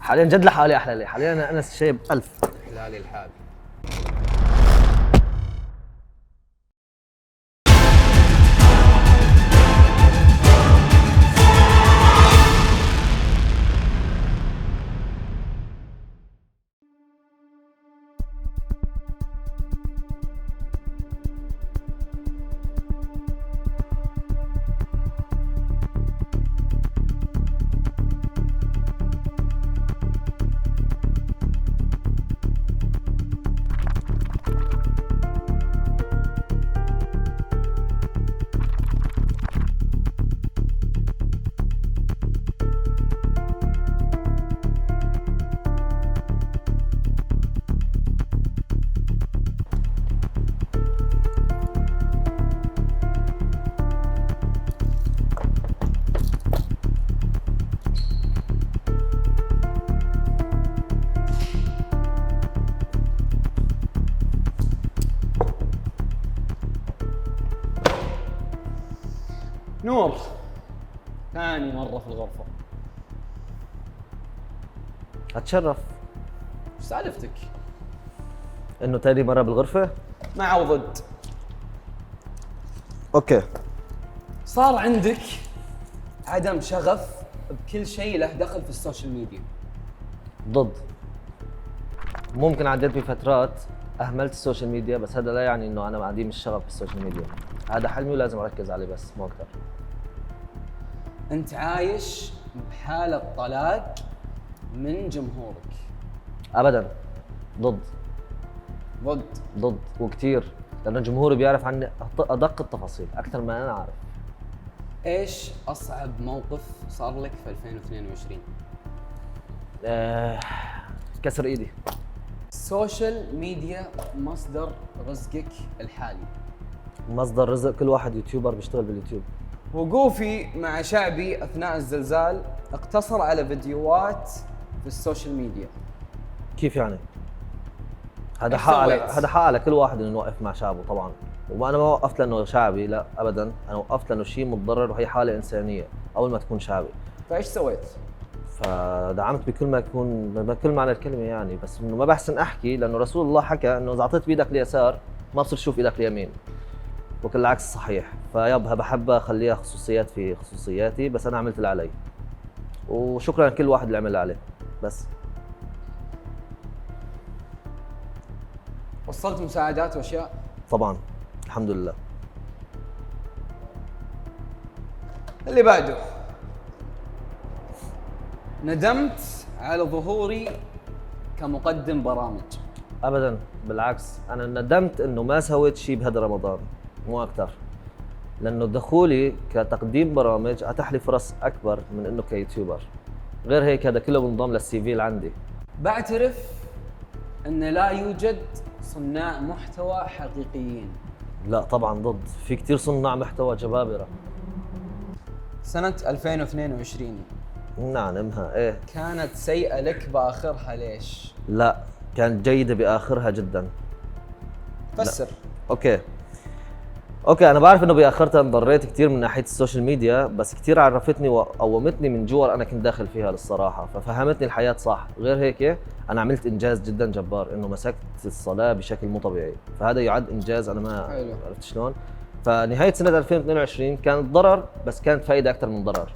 حاليا جد لحالي احلى لي، حاليا انا شايب 1000 حلالي الحال. نور، ثاني مرة في الغرفة. اتشرف. ايش سالفتك؟ انه تاني مره بالغرفه. مع وضد. اوكي. صار عندك عدم شغف بكل شيء له دخل في السوشيال ميديا. ضد. ممكن عديت بفترات اهملت السوشيال ميديا، بس هذا لا يعني انه انا عديم الشغف بالسوشيال ميديا. هذا حلمي ولازم اركز عليه بس مو اكثر. انت عايش بحالة طلاق من جمهورك. ابدا. ضد. ضد. ضد وكثير، لانه جمهوري بيعرف عني ادق التفاصيل اكثر ما انا عارف. ايش اصعب موقف صار لك في 2022؟ كسر ايدي. السوشيال ميديا مصدر رزقك الحالي. مصدر رزق كل واحد يوتيوبر بيشتغل باليوتيوب. وقوفي مع شعبي اثناء الزلزال اقتصر على فيديوهات في السوشيال ميديا. كيف يعني؟ هذا إيش حق على سويت؟ هذا حق على كل واحد انه يوقف مع شعبه طبعا. وانا ما وقفت لانه شعبي، لا ابدا، انا وقفت لانه شيء متضرر وهي حاله انسانيه اول ما تكون شعبي. فايش سويت؟ فدعمت بكل ما يكون بكل معنى الكلمه يعني، بس انه ما بحسن احكي لانه رسول الله حكى انه اذا اعطيت بايدك اليسار ما بصير تشوف ايدك اليمين، وكل العكس صحيح. فيبها بحب اخليها خصوصيات في خصوصياتي، بس انا عملت اللي علي وشكرا لكل واحد اللي عمل اللي عليه. بس وصلت مساعدات واشياء؟ طبعا الحمد لله. اللي بعده، ندمت على ظهوري كمقدم برامج. ابدا بالعكس، انا ندمت انه ما سويت شيء بهذا رمضان مو اكثر، لانه دخولي كتقديم برامج اتاح لي فرص اكبر من انه كيوتيوبر. غير هيك هذا كله بنضم للسي في اللي عندي. بعترف ان لا يوجد صناع محتوى حقيقيين. لا طبعا ضد، في كثير صناع محتوى جبابره. سنة 2022 نعلمها ايه. كانت سيئة لك باخرها، ليش؟ لا كانت جيده باخرها جدا. فسر. اوكي انا بعرف انه باخرتها انضريت كثير من ناحيه السوشيال ميديا، بس كثير عرفتني وقومتني من جوا انا كنت داخل فيها للصراحه، ففهمتني الحياه صح. غير هيك انا عملت انجاز جدا جبار، انه مسكت الصلاه بشكل مو طبيعي، فهذا يعد انجاز انا ما حلو. عرفت شلون. فنهايه سنه 2022 كانت ضرر، بس كانت فائده اكثر من ضرر.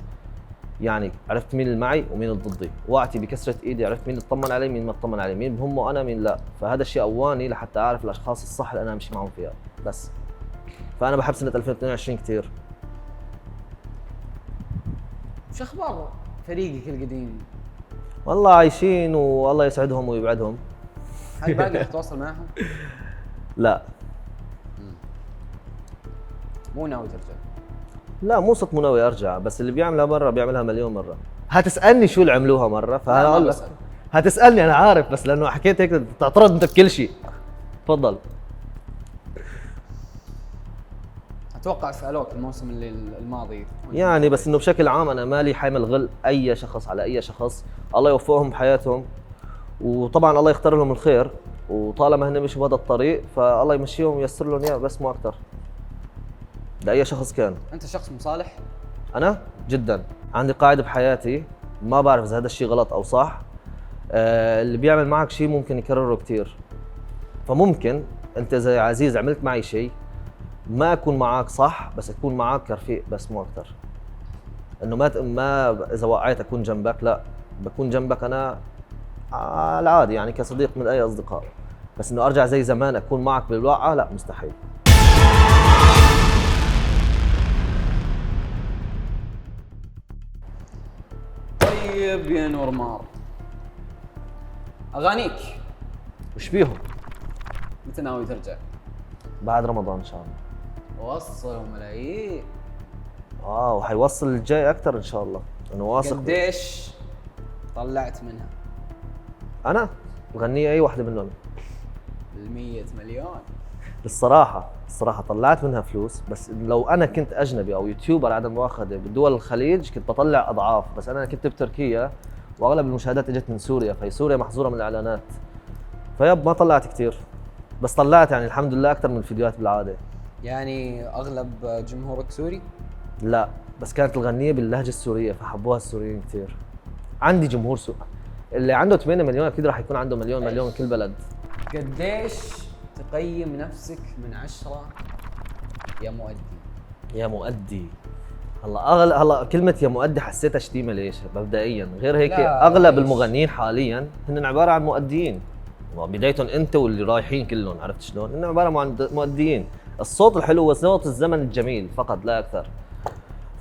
يعني عرفت مين اللي معي ومين اللي ضدي، وقعتي بكسره ايدي عرفت مين اللي اطمن علي مين ما اطمن علي، مين بهمه انا مين لا. فهذا الشيء قواني لحتى اعرف الاشخاص الصح اللي انا امشي معهم فيها بس. فانا بحب سنه 2022 كثير. وش اخبار فريقك القديم؟ والله عايشين والله يسعدهم ويبعدهم. هل باقي تتواصل معهم؟ لا مو ناوي ترجع؟ لا مو صرت ناوي ارجع، بس اللي بيعملها مره بيعملها مليون مره. هتسالني شو اللي عملوها مره لا، فانا ما اقول لك. بسأل. هتسالني انا عارف، بس لانه حكيت هيك تعترض انت بكل شيء. تفضل. اتوقع سالوك الموسم الماضي يعني بس انه بشكل عام انا مالي حامل غل اي شخص على اي شخص. الله يوفقهم بحياتهم، وطبعا الله يختار لهم الخير، وطالما هن مشوا بهذا الطريق فالله يمشيهم وييسر لهم اياه بس مو اكثر. لاي شخص كان. انت شخص مصالح؟ انا جدا عندي قاعده بحياتي، ما بعرف اذا هذا الشيء غلط او صح، اللي بيعمل معك شيء ممكن يكرره كتير. فممكن انت زي عزيز عملت معي شيء ما اكون معك صح، بس اكون معك كرفيق بس مو اكثر. انه ما اذا وقعت اكون جنبك، لا، بكون جنبك انا على العادي يعني كصديق من اي اصدقاء، بس انه ارجع زي زمان اكون معك بالوقعه لا، مستحيل. طيب يا نور مار، اغانيك وش بيهم؟ متى ناوي ترجع؟ بعد رمضان ان شاء الله. وصلوا ملايين. وحيوصل الجاي اكثر ان شاء الله، انا واثق. قديش طلعت منها؟ انا بغني اي وحده منهم. 100 مليون. الصراحه طلعت منها فلوس، بس لو انا كنت اجنبي او يوتيوبر على المؤاخذه بدول الخليج كنت بطلع اضعاف، بس انا كنت بتركيا واغلب المشاهدات اجت من سوريا، فهي سوريا محظوره من الاعلانات، فيب ما طلعت كثير، بس طلعت يعني الحمد لله اكثر من الفيديوهات بالعاده. يعني اغلب جمهورك سوري؟ لا، بس كانت الغنيه باللهجه السوريه فحبوها السوريين كثير. عندي جمهور سوري، اللي عنده 8 مليون اكيد راح يكون عنده مليون كل بلد. قديش تقيم نفسك من 10 يا مؤدي؟ يا مؤدي، هلا كلمة يا مؤدي حسيتها شتيمة. ليش؟ مبدئيا غير هيك اغلب ليش؟ المغنيين حاليا هن عبارة عن مؤديين، بدايتهم انت واللي رايحين كلهم، عرفت شلون؟ هن عبارة عن مؤديين. الصوت الحلو هو صوت الزمن الجميل فقط لا اكثر.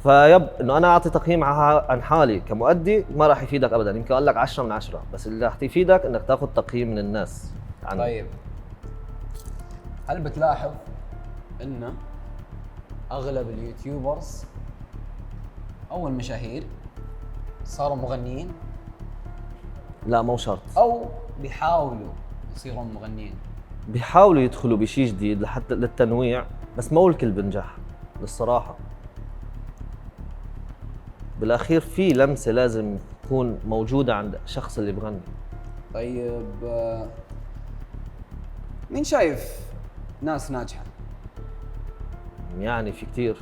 فيب انه انا اعطي تقييم عن حالي كمؤدي ما راح يفيدك ابدا، يمكن اقول لك 10 من 10، بس اللي راح يفيدك انك تاخذ تقييم من الناس عني. طيب، هل بتلاحظ ان اغلب اليوتيوبرز او المشاهير صاروا مغنيين؟ لا مو شرط، او بيحاولوا يصيرون مغنيين؟ بيحاولوا يدخلوا بشيء جديد لحتى للتنويع، بس مو الكل بنجح للصراحة. بالاخير في لمسة لازم تكون موجودة عند الشخص اللي بغني. طيب، مين شايف ناس ناجحة يعني في كتير،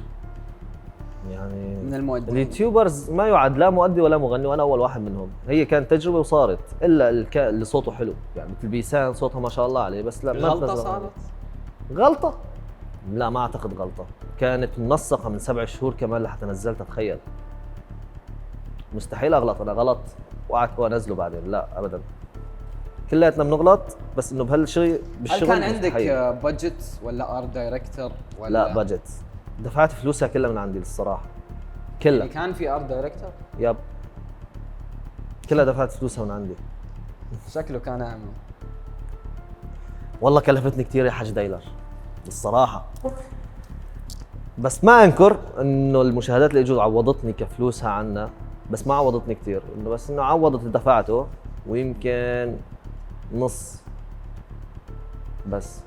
يعني من المؤدين؟ اليوتيوبرز ما يعد لا مؤدي ولا مغني، وانا اول واحد منهم. هي كانت تجربة وصارت، الا اللي صوته حلو، يعني مثل بيسان صوتها ما شاء الله عليه، بس لا ما غلطة بتنزل صارت؟ غلطة؟ لا ما اعتقد غلطة، كانت منسقة من 7 شهور كمان لحتى نزلتها، تخيل. مستحيل اغلط، انا غلط وانزله بعدين، لا ابدا. كلياتنا بنغلط، بس انه هل بالشغل كان عندك مستحيل. بادجت ولا ارت دايركتور ولا؟ لا بادجت، دفعت فلوسها كلها من عندي الصراحه، يعني كلها. كان في ارت دايركتور؟ يب، كلها دفعت فلوسها من عندي. شكله كان اعمى. والله كلفتني كثير يا حاج دايلر الصراحه، بس ما انكر انه المشاهدات اللي اجوا عوضتني كفلوسها عنا، بس ما عوضتني كثير، انه بس انه عوضت اللي دفعته ويمكن نص بس.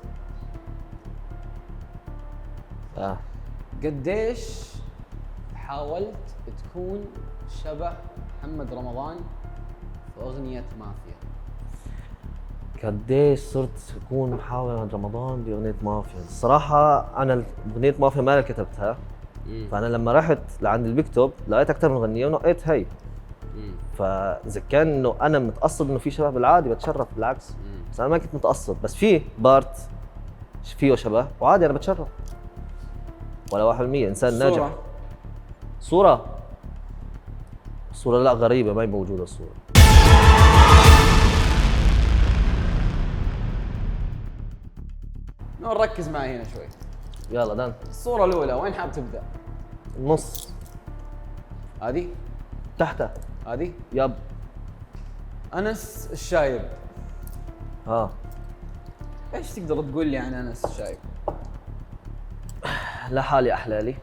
قديش حاولت تكون شبه محمد رمضان في اغنية مافيا؟ قديش صرت اكون محاول رمضان باغنيه مافيا؟ الصراحه انا اغنيه مافيا ما أنا كتبتها، فانا لما رحت لعند اللي بيكتب لقيت اكثر من اغنيه ونقيت هي. فاذا كان انه انا متقصد انه في شبه بالعادي بتشرف بالعكس، بس انا ما كنت متقصد، بس في بارت فيه شبه وعادي انا بتشرف، ولا 1% انسان ناجح. صورة لا غريبة، ما هي موجودة الصورة. نركز معي هنا شوي. يلا دان. الصورة الأولى وين حاب تبدأ؟ النص. هذه؟ تحتها. هذه؟ يب. أنس الشايب. ايش تقدر تقول لي عن أنس الشايب؟ لحالي أحلالي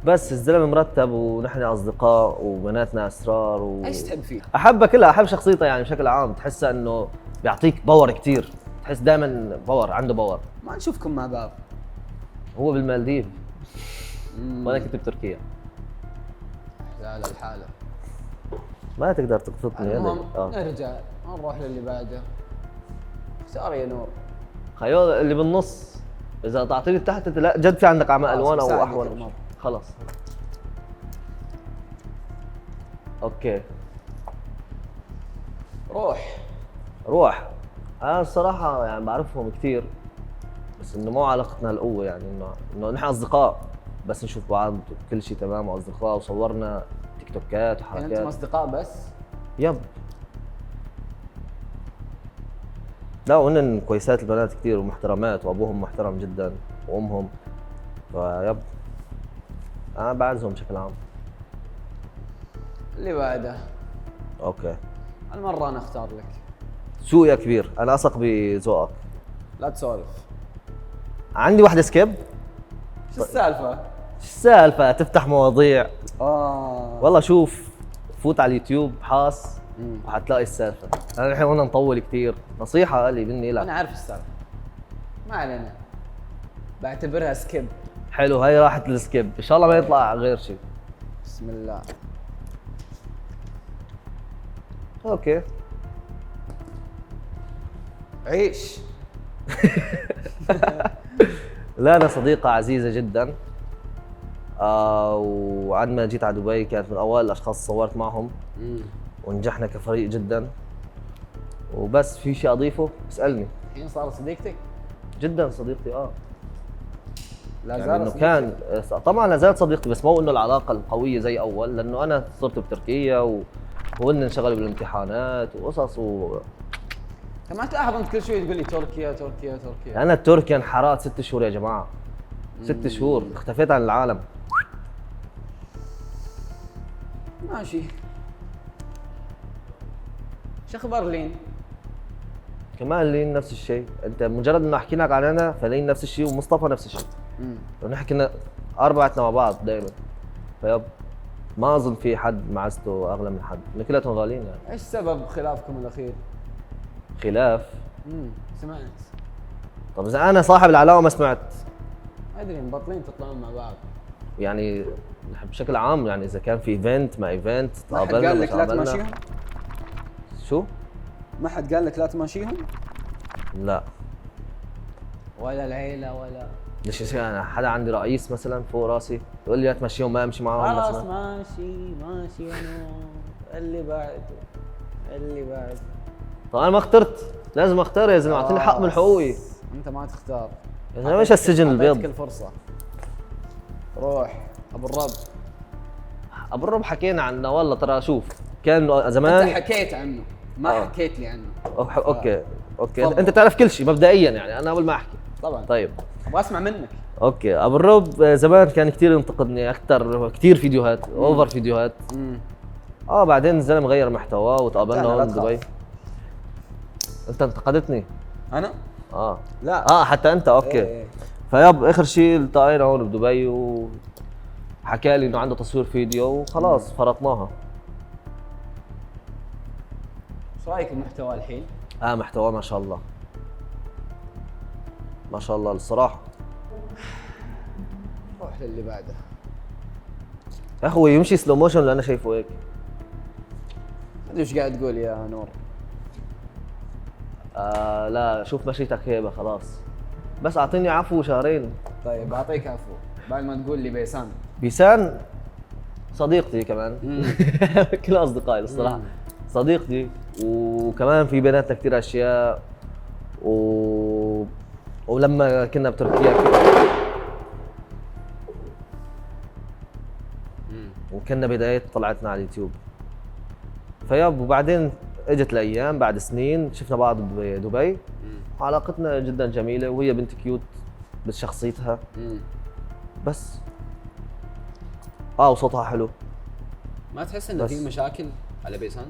بس الزلمة مرتب ونحن أصدقاء وبناتنا أسرار ايش تحب فيه؟ أحبها كلها، أحب شخصيته يعني بشكل عام، تحسها إنه بيعطيك باور كتير، تحس دائما باور، عنده باور. ما نشوفكم مع بعض. هو بالمالديف وأنا كنت بتركيا. لا الحالة ما تقدر تقصدني. المهم نرجع نروح للي بعده. اختار يا نور. خيال اللي بالنص، إذا تعطيني تحت لا جد في عندك أعمال ألوان أو أحول. خلاص أوكي. روح. انا الصراحه يعني بعرفهم كثير، بس انه مو علاقتنا القوه، يعني انه نحن اصدقاء بس نشوف بعض كل شيء تمام واصدقاء، وصورنا تيك توكات يعني انتم وحركات. اصدقاء بس؟ يب. لا، وهن كويسات البنات كثير ومحترمات، وابوهم محترم جدا وامهم. فيب، انا بعزهم بشكل عام. اللي بعده. اوكي. المره انا اختار لك. شو يا كبير، انا اثق بذوقك. لا تسولف. عندي واحدة سكيب. شو السالفه؟ شو السالفة؟ تفتح مواضيع. والله شوف، فوت على اليوتيوب حاس وحتلاقي السالفة. انا الحين وانا نطول كثير، نصيحة قال لي مني انا لك. عارف السالفه، ما علينا، بعتبرها سكيب. حلو، هاي راحت السكيب، ان شاء الله ما يطلع غير شيء. بسم الله. اوكي. عيش. لانا صديقة عزيزة جدا. وعندما جيت على دبي كانت من اوائل الاشخاص صورت معهم، ونجحنا كفريق جدا. وبس، في شيء اضيفه اسالني. الحين صارت صديقتك؟ جدا صديقتي. لا يعني انه زالت كان طبعا لا زالت صديقتي، بس مو انه العلاقه القويه زي اول، لانه انا صرت بتركيا وهن انشغلوا بالامتحانات وقصص انت ما تلاحظ انت كل شوي تقول لي تركيا تركيا تركيا؟ انا التركيا انحرقت 6 شهور يا جماعه. 6 شهور اختفيت عن العالم. ماشي. شو اخبار لين؟ كمان لين نفس الشيء، انت مجرد انه احكي لك عن انا فلين نفس الشيء، ومصطفى نفس الشيء. ونحكي لنا اربعتنا مع بعض دائما. فيب، ما اظن في حد معزته اغلى من حد، إن كلاتهم غاليين يعني. ايش سبب خلافكم الاخير؟ خلاف؟ سمعت. طب اذا انا صاحب العلاقه ما سمعت. ادري مبطلين تطلعون مع بعض. يعني نحن بشكل عام، يعني اذا كان في ايفنت ما ايفنت ما حد تقابلنا قال ما لك لا تقابلنا. تماشيهم؟ شو؟ ما حد قال لك لا تماشيهم؟ لا. ولا العيله ولا؟ ليش انا حدا عندي رئيس مثلا فوق راسي يقول لي لا تمشيهم ما امشي معاهم خلاص مثلا؟ ماشي انا. اللي بعد. طب انا ما اخترت، لازم اختار يا زلمه، اعطيني حق من حقوقي. انت ما تختار يا زلمه ايش السجن البيض؟ اعطيتك الفرصه. روح ابو الرب. ابو الرب حكينا عنه والله. ترى شوف، كان زمان انت حكيت عنه، ما حكيت لي عنه. اوكي تفضل. انت تعرف كل شيء مبدئيا، يعني انا قبل ما احكي. طبعا. طيب ابغى اسمع منك. اوكي. ابو الرب زمان كان كثير ينتقدني اكثر، كثير فيديوهات اوفر فيديوهات. بعدين الزلمه غير محتواه وتقابلنا لا، لا هون بدبي. تخاف. انت انتقدتني؟ انا؟ لا. حتى انت. اوكي. إيه. فيب، اخر شيء التقينا هون بدبي وحكى لي انه عنده تصوير فيديو وخلاص فرطناها. ايش رايك بمحتوى الحين؟ محتواه ما شاء الله، ما شاء الله الصراحه. روح للي بعده. يا اخوي يمشي سلو موشن اللي انا شايفه هيك. ادري ايش قاعد تقول يا نور. لا، شوف مشيتك هيبه خلاص، بس اعطيني عفو شهرين. طيب اعطيك عفو بعد ما تقول لي بيسان. بيسان صديقتي كمان. كل اصدقائي الصراحه صديقتي، وكمان في بيناتنا كثير اشياء ولما كنا بتركيا وكنا بداية طلعتنا على اليوتيوب. فيب، وبعدين اجت الايام بعد سنين شفنا بعض بدبي. علاقتنا جدا جميله، وهي بنت كيوت بشخصيتها. بس وصوتها حلو. ما تحس انه في مشاكل على بيسان؟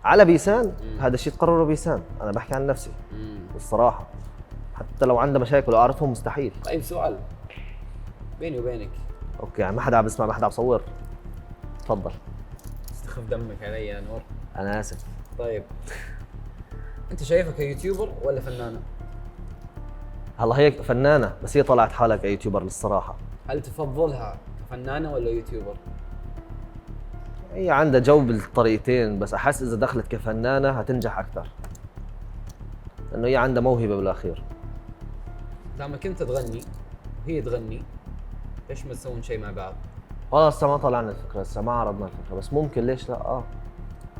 على بيسان؟ هذا الشيء تقرره بيسان، انا بحكي عن نفسي الصراحه. حتى لو عنده مشاكل واعرفهم مستحيل. طيب سؤال بيني وبينك. اوكي، يعني ما حدا عم بسمع، ما حدا عم بصور. تفضل. استخف دمك علي يا نور. انا اسف. طيب انت شايفها كيوتيوبر ولا فنانه؟ هلا هي فنانه، بس هي طلعت حالها كيوتيوبر للصراحه. هل تفضلها كفنانه ولا يوتيوبر؟ هي عندها جو بالطريقتين، بس احس اذا دخلت كفنانه هتنجح اكثر، لانه هي عندها موهبه بالاخير. لما كنت تغني وهي تغني، ليش ما تسوون شيء مع بعض؟ والله لسه ما طلعنا الفكره، لسه ما عرضنا الفكره، بس ممكن ليش لا.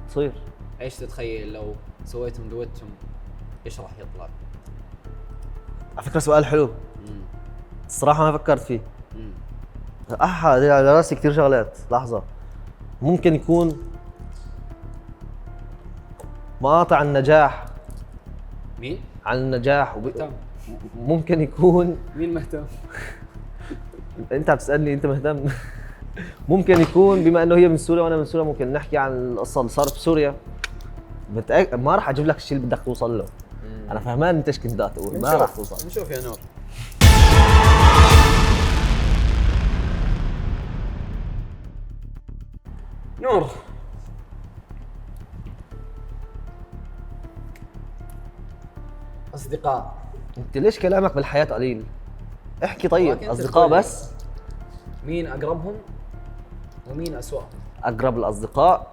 تصير. ايش تتخيل لو سويتم دويتم ايش راح يطلع؟ على فكره سؤال حلو، مم. الصراحه ما فكرت فيه. مم. هذه على راسي كثير شغلات. لحظه، ممكن يكون مقاطع النجاح مين؟ عن النجاح مهتم. ممكن يكون مين مهتم؟ انت عم تسالني انت مهتم. ممكن يكون بما انه هي من سوريا وانا من سوريا، ممكن نحكي عن القصه اللي صارت بسوريا. ما راح اجيب لك الشيء اللي بدك توصل له. انا فهمان انت ايش كنت بدك تقول، ما راح توصل. نشوف يا نور. نور، اصدقاء. انت ليش كلامك بالحياه قليل؟ احكي طيب. ولكن أنت اصدقاء تقول بس. مين اقربهم ومين اسوأهم؟ اقرب الاصدقاء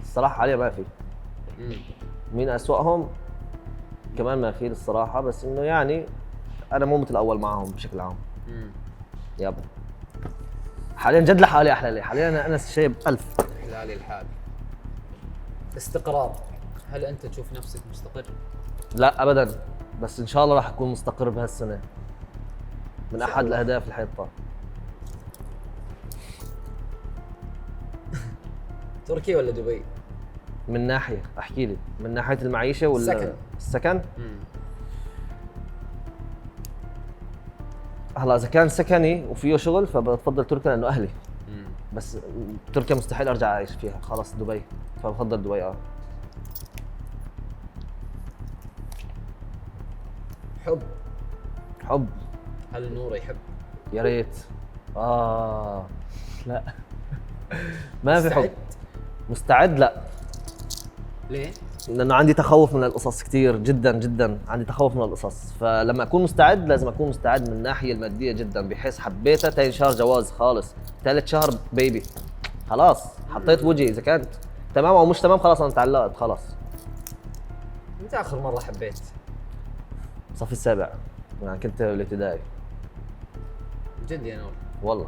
الصراحه علي ما في. مين اسوأهم كمان ما في الصراحه، بس انه يعني انا مو مثل الاول معهم بشكل عام. يب حاليا جد لحالي احلى لي، حاليا انا شايب 1000. حلالي الحال. استقرار، هل انت تشوف نفسك مستقر؟ لا ابدا، بس ان شاء الله راح اكون مستقر بهالسنه. من احد الاهداف اللي حيطها. تركيا ولا دبي؟ من ناحيه احكي لي، من ناحيه المعيشه ولا السكن. السكن؟ هلا اذا كان سكني وفيه شغل فبفضل تركيا لانه اهلي. بس تركيا مستحيل ارجع اعيش فيها، خلص دبي، فبفضل دبي. حب، حب، هل نور يحب؟ يا ريت. لا ما في حب. مستعد؟ مستعد لا، ليه؟ لانه عندي تخوف من القصص كثير جدا جدا، عندي تخوف من القصص، فلما اكون مستعد لازم اكون مستعد من الناحيه الماديه جدا، بحيث حبيتها ثاني شهر جواز خالص، ثالث شهر بيبي، خلاص حطيت وجهي، اذا كانت تمام او مش تمام خلاص انا تعلقت خلاص. متى اخر مره حبيت؟ صف السابع، يعني كنت بالابتدائي. جد يا نور؟ والله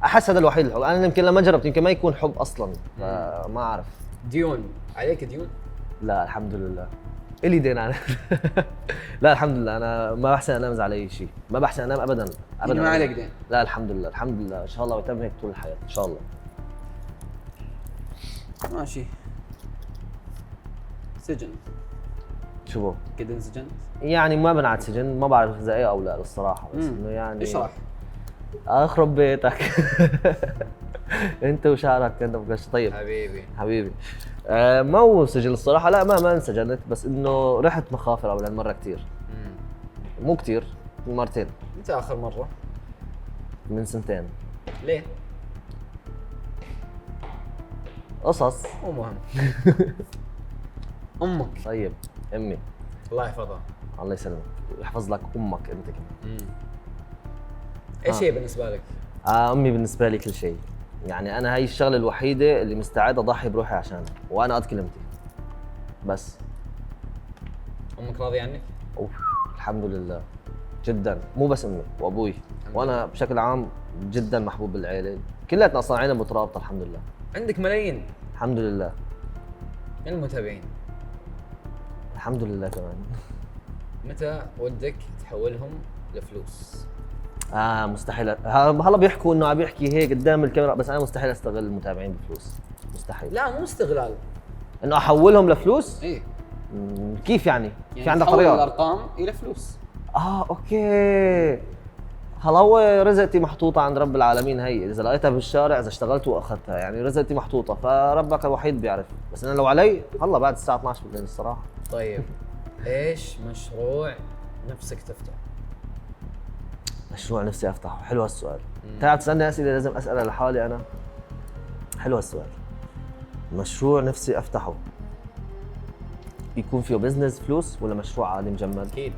احس هذا الوحيد الحب. انا يمكن لما جربت يمكن ما يكون حب اصلا، ما اعرف. ديون، عليك ديون؟ لا الحمد لله. الي دين انا. لا الحمد لله، انا ما بحسن انام على اي شيء، ما بحسن انام ابدا ابدا. ما عليك دين؟ لا الحمد لله، الحمد لله، ان شاء الله ويتم هيك طول الحياه ان شاء الله. ماشي. سجن، شو قد انسجنت؟ يعني ما بنعد سجن، ما بعرف اذا ايه او لا الصراحه، بس انه يعني اشرح. اخرب بيتك. انت وشعرك انت بقاش طيب حبيبي حبيبي. ما هو سجن الصراحه، لا ما انسجنت، بس انه رحت مخافر اول مره كثير. مو كثير، مرتين. متى اخر مره؟ من سنتين. ليه؟ قصص. مو مهم. امك. طيب امي الله يحفظها. الله يسلمك ويحفظ لك امك انت كمان. ايش هي بالنسبه لك؟ امي بالنسبه لي كل شيء، يعني انا هاي الشغله الوحيده اللي مستعد اضحي بروحي عشانها، وانا قد كلمتي. بس امك راضيه عنك؟ أوف. الحمد لله جدا، مو بس امي وابوي، وانا بشكل عام جدا محبوب بالعيله، كلياتنا اصلا عيله مترابطه الحمد لله. عندك ملايين الحمد لله. من المتابعين، الحمد لله كمان. متى ودك تحولهم لفلوس؟ مستحيل. هلا بيحكوا انه عم يحكي هيك قدام الكاميرا، بس انا مستحيل استغل المتابعين بفلوس، مستحيل. لا مو استغلال. انه احولهم لفلوس؟ ايه كيف يعني في عندك تحول طريقه؟ الارقام الى فلوس. اوكي. هلا هو رزقتي محطوطه عند رب العالمين، هي اذا لقيتها بالشارع، اذا اشتغلت واخذتها، يعني رزقتي محطوطه، فربك الوحيد بيعرف. بس انا لو علي هلا بعد الساعه 12 بالليل الصراحه. طيب ايش مشروع نفسك تفتح؟ مشروع نفسي افتحه، حلو هالسؤال. تعال تسالني اسئله لازم اسالها لحالي انا. حلو هالسؤال. مشروع نفسي افتحه يكون فيه بزنس فلوس ولا مشروع عادي مجمد؟ اكيد.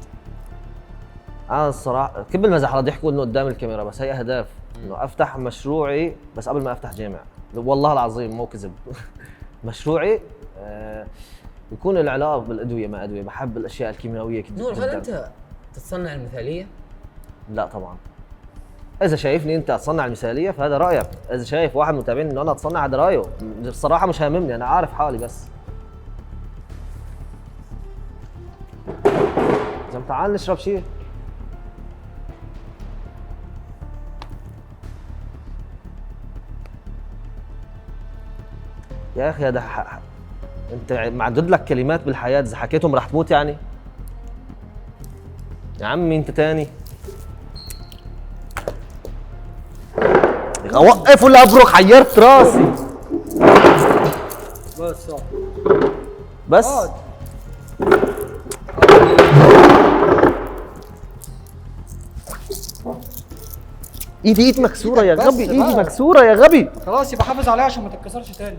انا الصراحه كل المزح رح يحكوا انه قدام الكاميرا، بس هي اهداف انه افتح مشروعي، بس قبل ما افتح جامع، والله العظيم مو كذب. مشروعي يكون له علاقه بالادويه، ما ادويه، بحب الاشياء الكيميائيه كثير. نور، هل انت تتصنع المثاليه؟ لا طبعا. اذا شايفني انت اتصنع المثاليه فهذا رايك، اذا شايف واحد من المتابعين انه انا اتصنع هذا رايه. الصراحه مش هاممني، انا عارف حالي بس. زلمه تعال نشرب شيء. يا اخي هذا انت معدود لك كلمات بالحياه اذا حكيتهم رح تموت يعني. يا عمي انت تاني اوقف ولا ابرك؟ حيرت راسي بس بس. ايد مكسوره يا بس غبي، ايدي بقى. مكسوره يا غبي. خلاص يبقى حافظ عليها عشان ما تتكسرش تاني.